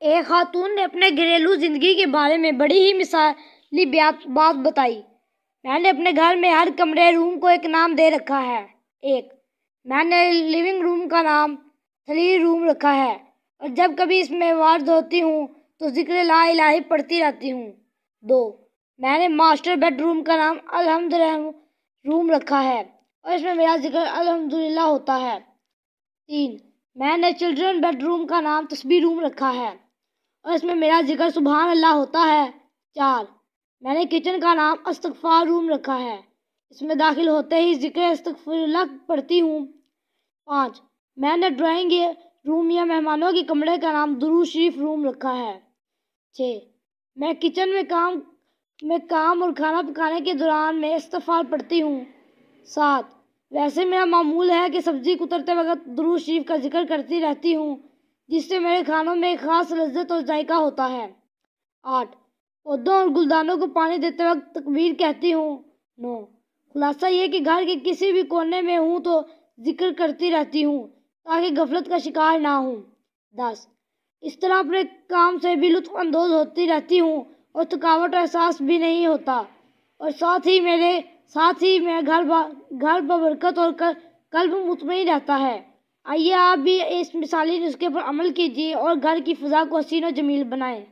ایک خاتون نے اپنے گھریلو زندگی کے بارے میں بڑی ہی مثالی بات بتائی۔ میں نے اپنے گھر میں ہر کمرے روم کو ایک نام دے رکھا ہے۔ میں نے لیونگ روم کا نام سلیپ روم رکھا ہے اور جب کبھی اس میں وارد ہوتی ہوں تو ذکر لا الہی پڑھتی رہتی ہوں۔ میں نے ماسٹر بیڈ روم کا نام الحمدللہ روم رکھا ہے اور اس میں میرا ذکر الحمدللہ ہوتا ہے۔ میں نے چلڈرن بیڈ روم کا نام تسبیح روم رکھا ہے اور اس میں میرا ذکر سبحان اللہ ہوتا ہے۔ میں نے کچن کا نام استغفار روم رکھا ہے، اس میں داخل ہوتے ہی ذکر استغفر اللہ پڑھتی ہوں۔ میں نے ڈرائنگ روم یا مہمانوں کے کمرے کا نام درود شریف روم رکھا ہے۔ میں کچن میں کام اور کھانا پکانے کے دوران میں استغفار پڑھتی ہوں۔ ویسے میرا معمول ہے کہ سبزی کترتے وقت درود شریف کا ذکر کرتی رہتی ہوں، جس سے میرے کھانوں میں ایک خاص لذت اور ذائقہ ہوتا ہے۔ پودوں اور گلدانوں کو پانی دیتے وقت تکبیر کہتی ہوں۔ خلاصہ یہ کہ گھر کے کسی بھی کونے میں ہوں تو ذکر کرتی رہتی ہوں تاکہ غفلت کا شکار نہ ہوں۔ اس طرح اپنے کام سے بھی لطف اندوز ہوتی رہتی ہوں اور تھکاوٹ کا احساس بھی نہیں ہوتا، اور ساتھ ہی میں گھر ببرکت اور قلب مطمئن رہتا ہے۔ آئیے آپ بھی اس مثالی نسخے پر عمل کیجیے اور گھر کی فضا کو حسین و جمیل بنائیں۔